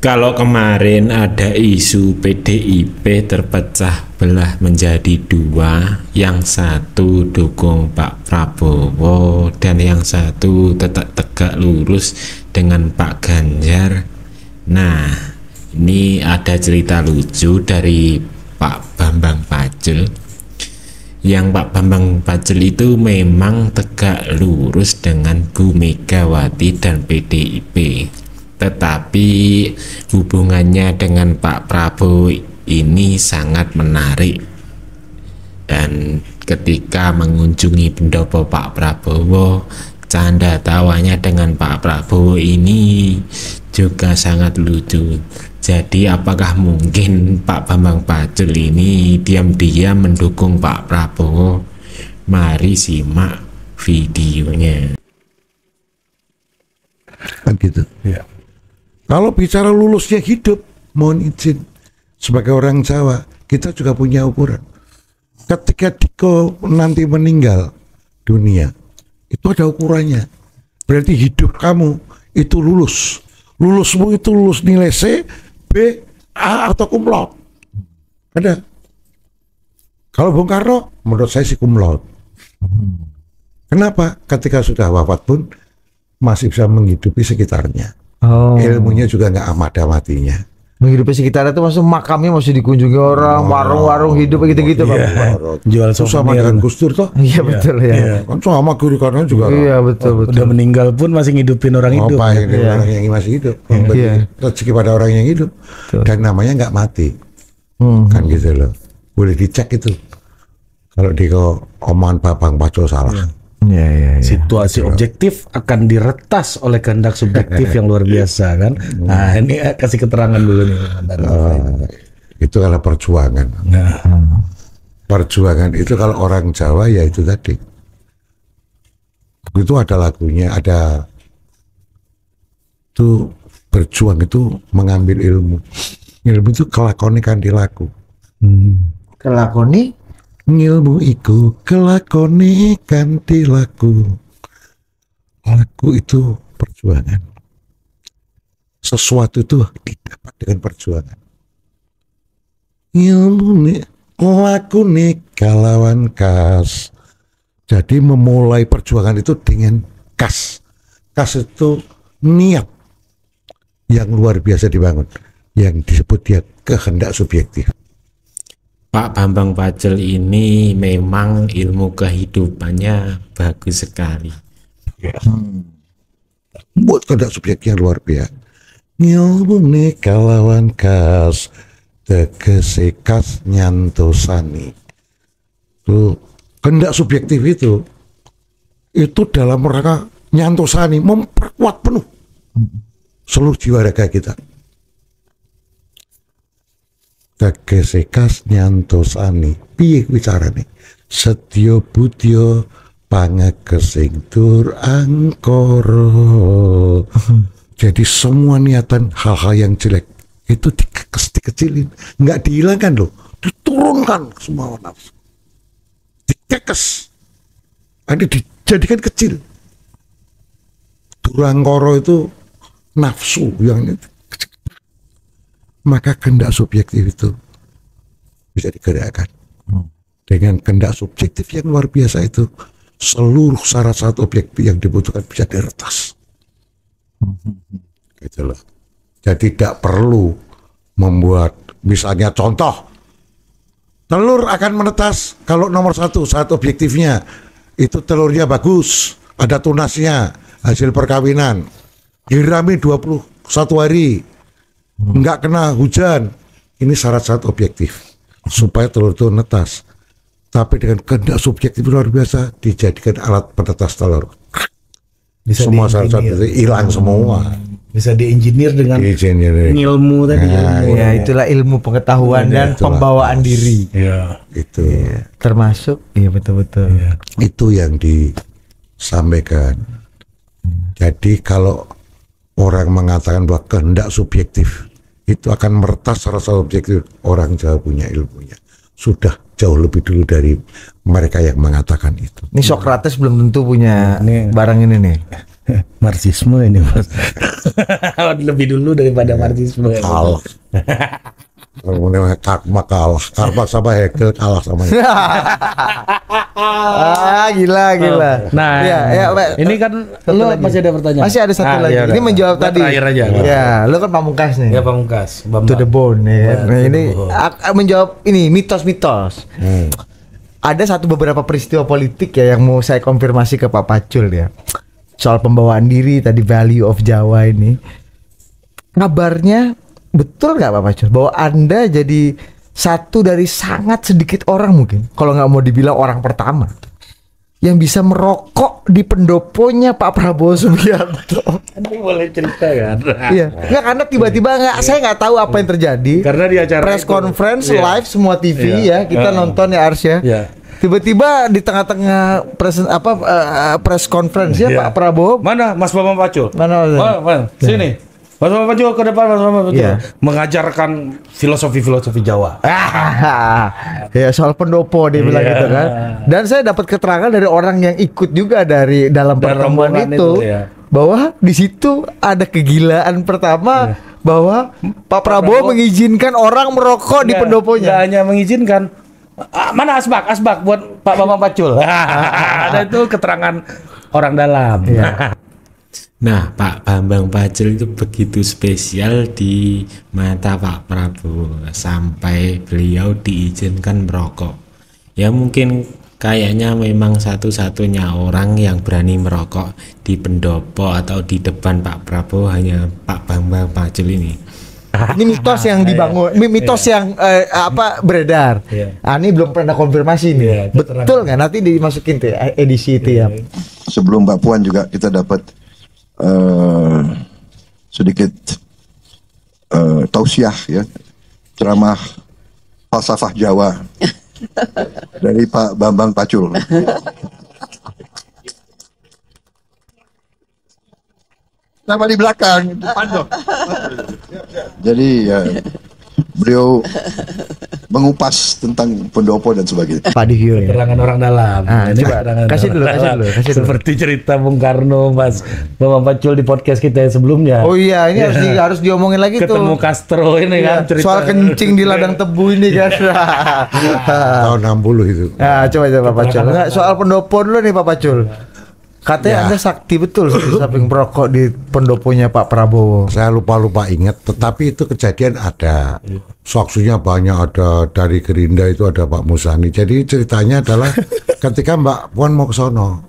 Kalau kemarin ada isu PDIP terpecah belah menjadi dua, yang satu dukung Pak Prabowo dan yang satu tetap tegak lurus dengan Pak Ganjar. Nah, ini ada cerita lucu dari Pak Bambang Pacul. Yang Pak Bambang Pacul itu memang tegak lurus dengan Bu Megawati dan PDIP. Tetapi hubungannya dengan Pak Prabowo ini sangat menarik, dan ketika mengunjungi pendopo Pak Prabowo, canda tawanya dengan Pak Prabowo ini juga sangat lucu. Jadi apakah mungkin Pak Bambang Pacul ini diam-diam mendukung Pak Prabowo? Mari simak videonya. Kan gitu Ya. Kalau bicara lulusnya hidup, mohon izin, sebagai orang Jawa, kita juga punya ukuran. Ketika Diko nanti meninggal dunia, itu ada ukurannya. Berarti hidup kamu itu lulus. Lulusmu itu lulus nilai C, B, A, atau cum laude. Ada. Kalau Bung Karno, menurut saya sih cum laude. Kenapa? Ketika sudah wafat pun masih bisa menghidupi sekitarnya. Ilmunya juga nggak amat-amatinya. Menghidupi sekitar itu maksud makamnya masih dikunjungi orang, warung-warung hidup gitu-gitu Pak. Jual Sama souvenir. dengan Gus Dur toh. Iya betul ya. Kan sama Guru Karno juga. Iya betul. Udah meninggal pun masih ngidupin orang hidup. Ngapain orang yang masih hidup, memberi Iya. rezeki pada orang yang hidup. Dan namanya nggak mati. Kan gitu loh. Boleh dicek itu. Kalau di omongan Bambang Pacul salah. Iya. Situasi objektif akan diretas oleh kehendak subjektif yang luar biasa kan. Nah ini kasih keterangan dulu nih. Itu kalau perjuangan. Nah, Perjuangan itu kalau orang Jawa ya itu tadi. Itu ada lagunya, ada itu berjuang itu mengambil ilmu. Ilmu itu kelakoni kan dilaku. Kelakoni Ngilmu iku kelakoni kanthi laku. Laku itu perjuangan. Sesuatu itu didapat dengan perjuangan. Ilmu nih, laku nih kalawan kas. Jadi memulai perjuangan itu dengan kas. Kas itu niat yang luar biasa dibangun, yang disebut dia kehendak subjektif. Pak Bambang Pacul ini memang ilmu kehidupannya bagus sekali. Buat kehendak subjektif yang luar biasa. Ngilmune kalawan kas, tegese kas nyantosani. Tuh, kehendak subjektif itu dalam rangka nyantosani, memperkuat penuh seluruh jiwa raga kita. Tegese kas nyantosani, piye bicarane? Setya budya pangegesing tur angkara. Jadi semua niatan hal-hal yang jelek itu dikecilin, nggak dihilangkan loh, diturunkan semua nafsu, dikekes, ada dijadikan kecil. Durangkara itu nafsu yang itu. Maka kehendak subjektif itu bisa digerakkan. Dengan kehendak subjektif yang luar biasa itu, seluruh syarat-syarat objektif yang dibutuhkan bisa diretas. Gitu loh. Jadi tidak perlu membuat, misalnya contoh, telur akan menetas kalau nomor satu syarat objektifnya itu telurnya bagus, ada tunasnya, hasil perkawinan, diramin 21 hari, nggak kena hujan. Ini syarat-syarat objektif supaya telur itu netas. Tapi dengan kehendak subjektif luar biasa dijadikan alat penetas telur. bisa Semua syarat-syarat itu hilang semua. Bisa diengineer dengan ilmu tadi. ya itulah ilmu pengetahuan dan itulah. pembawaan diri. Iya. Itu Termasuk betul-betul. itu yang disampaikan. Jadi kalau orang mengatakan bahwa kehendak subjektif itu akan meretas rasa objektif, orang Jawa punya ilmunya. Sudah jauh lebih dulu dari mereka yang mengatakan itu. Ini Sokrates belum tentu punya barang ini nih. Marxisme ini Mas. Lebih dulu daripada Marxisme. Kalah. Kemudian kalah. Karma sama Hegel kalah sama itu. Gila. Nah, Pak. ini kan lu masih ada pertanyaan. Masih ada satu lagi. Ya Ini udah. menjawab Gua tadi. Terakhir aja. Ya, lu kan pamungkas nih. Ya Pamungkas. To the bone ya. Nah, to ini the bone. menjawab ini mitos-mitos. Ada beberapa peristiwa politik ya yang mau saya konfirmasi ke Pak Pacul ya. Soal pembawaan diri tadi, value of Jawa ini. Kabarnya betul nggak Pak Pacul bahwa Anda jadi satu dari sangat sedikit orang mungkin, kalau nggak mau dibilang orang pertama, yang bisa merokok di pendoponya Pak Prabowo Subianto? Anda boleh cerita kan? Iya, nggak, karena tiba-tiba saya nggak tahu apa yang terjadi. Karena di acara press itu. conference Iya. live semua TV Iya. ya, kita nonton ya Ars ya. Iya. Tiba-tiba di tengah-tengah press conference ya Iya. Pak Prabowo. Mana Mas Bambang Pacul? Mana? Mana? Sini. Mas Bambang Pacul ke depan, Mas Bambang Pacul. Iya. Mengajarkan filosofi Jawa. Ya soal pendopo dia bilang Iya. gitu kan. Dan saya dapat keterangan dari orang yang ikut juga dari dalam Dan pertemuan rombongan itu, itu, ya. bahwa di situ ada kegilaan pertama bahwa Pak Prabowo mengizinkan orang merokok di Nggak pendoponya. hanya mengizinkan. Mana asbak buat Pak Bambang Pacul. Ada itu keterangan orang dalam. Nah, Pak Bambang Pacul itu begitu spesial di mata Pak Prabowo sampai beliau diizinkan merokok. Ya mungkin kayaknya memang satu-satunya orang yang berani merokok di pendopo atau di depan Pak Prabowo hanya Pak Bambang Pacul ini. Ini mitos yang dibangun, mitos yang beredar. Iya. Ini belum pernah konfirmasi nih. Iya, keterangan. Betul nggak? Nanti dimasukin tuh edisi itu ya. Sebelum Mbak Puan juga kita dapat sedikit tausiah ya, ceramah falsafah Jawa dari Pak Bambang Pacul. Nama di belakang, depan dong. Jadi ya, beliau mengupas tentang pendopo dan sebagainya. Pak Dihyo ya. Keterangan orang dalam. Ini coba kasih dulu. Seperti cerita Bung Karno, Mas Bambang Pacul di podcast kita yang sebelumnya. Oh iya, ini harus diomongin lagi Ketemu tuh. Castro ini kan cerita. Soal kencing di ladang tebu ini kan. Tahun 60 itu. Nah, coba Pak Pacul. Nah, soal pendopo dulu nih Pak Pacul. Katanya Anda sakti betul samping merokok di pendoponya Pak Prabowo. Saya lupa ingat, tetapi itu kejadian ada. Saksinya banyak, ada dari Gerindra itu ada Pak Musani. Jadi ceritanya adalah ketika Mbak Puan mau ke sono,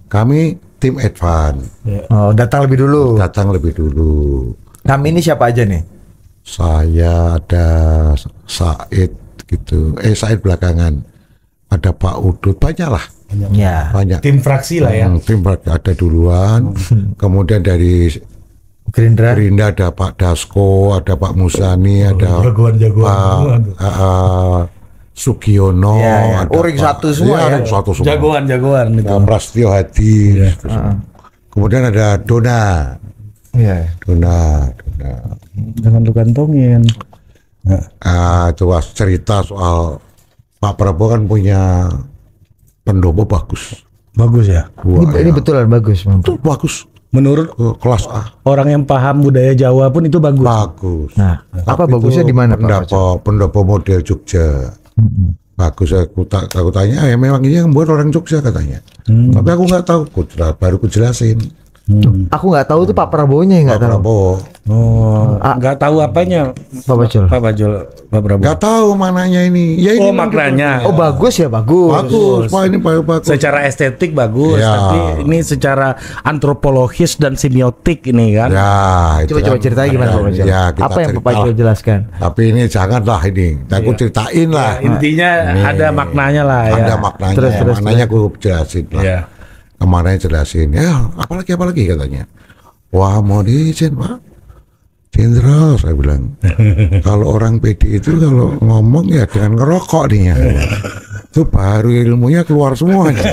kami tim advance Oh, datang lebih dulu. datang lebih dulu. Kami ini siapa aja nih? Saya ada Said gitu, Said belakangan. Ada Pak Udut, banyak lah, Ya. banyak. Tim fraksi lah ya. Tim ada duluan, kemudian dari Gerindra. Gerindra ada Pak Dasko, ada Pak Musani, ada jagoan-jagoan. Pak Sugiono, Ya. ada Oh, ring Pak- satu semua iya, ya? ring satu semua. Jagoan itu. Pak Prasetyo Hadi, gitu semua. Kemudian ada Dona, Iya. Dona. Jangan lu kantongin. Coba cerita soal Pak Prabowo kan punya pendopo bagus. Bagus ya. Wah, Ini betulan bagus, Bang. itu bagus. Menurut Kelas A. orang yang paham budaya Jawa pun itu bagus. Bagus. Nah, apa Tapi bagusnya itu di mana, Pak? pendopo model Jogja. Bagus, aku tanya, ya memang ini yang buat orang Jogja katanya. Tapi aku nggak tahu, baru ku jelasin. Aku nggak tahu tuh Pak Prabowo-nya yang nggak Pak tahu. Prabowo. Oh, nggak tahu apanya. Pak Pacul. Pak Prabowo. Nggak tahu mananya ini. Ya ini Oh, maknanya. Oh, bagus ya, bagus. bagus. Pak ini bagus. Secara estetik bagus, Ya. tapi ini secara antropologis dan semiotik ini kan. Ya, itu Coba kan. ceritanya gimana Pak Pacul? Ya, kita Apa yang Pak cerita Pacul lah. jelaskan? Tapi ini janganlah ini. Aku ceritain lah. Intinya ada maknanya lah ya. Ada maknanya. Terus, maknanya aku jelasin lah. Ya. Kemarin jelasin. Ya, apalagi katanya. Wah, mau diizin Pak. Jenderal, saya bilang. Kalau orang PD itu kalau ngomong ya dengan ngerokok nih ya. Itu baru ilmunya keluar semuanya.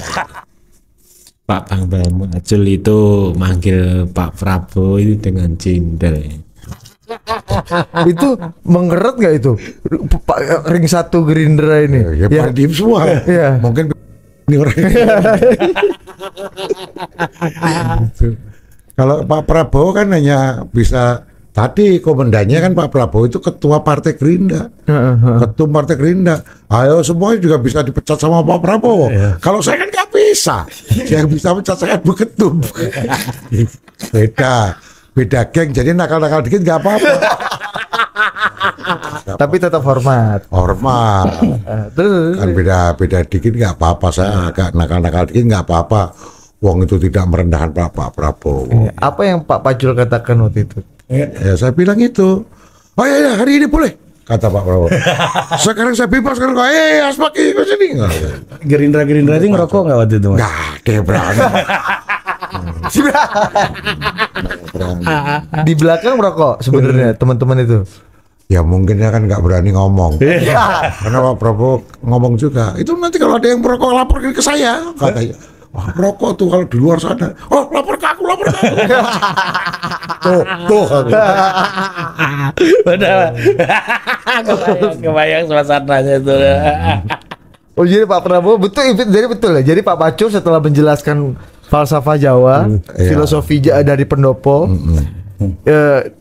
Pak Bambang Pacul itu manggil Pak Prabowo itu dengan jenderal. Itu mengeret nggak itu? Pak ring satu Gerindra ini. Ya, Ya. pada diem semua. Iya. Mungkin Ini orang. Gitu. Kalau Pak Prabowo kan hanya bisa tadi komandannya kan Pak Prabowo itu ketua Partai Gerindra, ketum Partai Gerindra. Ayo semuanya juga bisa dipecat sama Pak Prabowo. Kalau saya kan nggak bisa, yang bisa pecat saya beketum. Beda geng. Jadi nakal-nakal dikit nggak apa-apa. Tapi tetap hormat. Hormat. Terus Kan beda dikit nggak apa-apa. Saya agak nakal-nakal dikit nggak apa-apa. Wong itu tidak merendahkan Pak Prabowo. apa yang Pak Pacul katakan waktu itu? Ya saya bilang itu. Oh ya hari ini boleh, kata Pak Prabowo. Sekarang saya bebas kan. Aspak ke sini. Gerindra ini ngerokok nggak waktu itu, Mas? Nggak ada berani. Di belakang merokok sebenarnya teman-teman itu. Ya mungkin dia kan nggak berani ngomong. Karena Pak Prabowo ngomong juga. Itu nanti kalau ada yang merokok lapor ke saya, katanya. Wah merokok tuh kalau di luar sana. Oh lapor ke aku. Tuh. Padahal kebayang suasananya itu. Oh jadi Pak Prabowo betul ya. Jadi Pak Pacul setelah menjelaskan falsafah Jawa, iya. filosofi dari pendopo,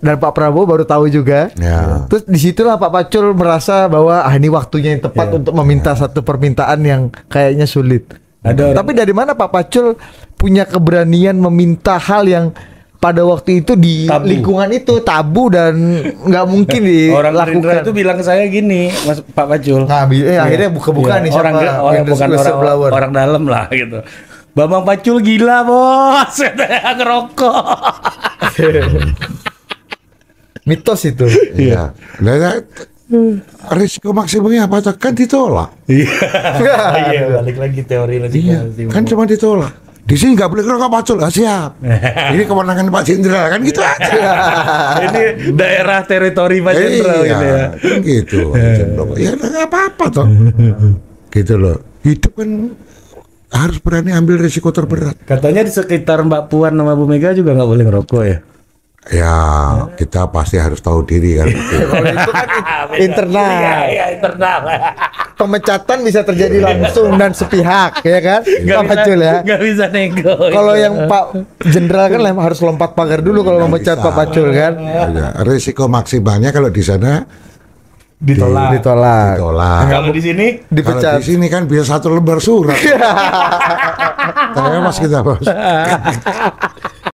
dan Pak Prabowo baru tahu juga. Ya. Terus disitulah Pak Pacul merasa bahwa ini waktunya yang tepat untuk meminta satu permintaan yang kayaknya sulit. Tapi dari mana Pak Pacul punya keberanian meminta hal yang pada waktu itu di Tabu. lingkungan itu tabu dan nggak mungkin Orang Gerindra dilakukan. itu bilang saya gini, Mas Pak Pacul. Nah, akhirnya buka-buka nih orang siapa orang yang bukan whistleblower. orang dalam lah gitu. Bambang Pacul gila bos, ngerokok. Mitos itu. Iya. Nah, risiko maksimumnya apa? Kan ditolak. Iya, balik lagi teori lagi. Iya. Kan cuma ditolak. Di sini nggak boleh ngerokok Pacul. Siap. Ini kewenangan Pak Jenderal kan gitu aja. Ini daerah teritori Pak Jenderal Iya, gitu ya. kan gitu. Ya nggak apa-apa toh. Gitu loh. Hidup kan harus berani ambil risiko terberat. Katanya di sekitar Mbak Puan sama Bu Mega juga nggak boleh ngerokok ya. Ya kita pasti harus tahu diri kan. Kalau itu kan internal. Iya, internal. Pemecatan bisa terjadi langsung dan sepihak, ya kan? Pak Pacul ya. Nggak bisa nego. Kalau yang Pak Jenderal kan harus lompat pagar dulu kalau memecat bisa. Pak Pacul kan. Ya, risiko maksimalnya kalau di sana Ditolak. Ditolak. Kalau di sini Kalau Dipecat. di sini kan bisa 1 lembar surat. Tapi mas kita bos.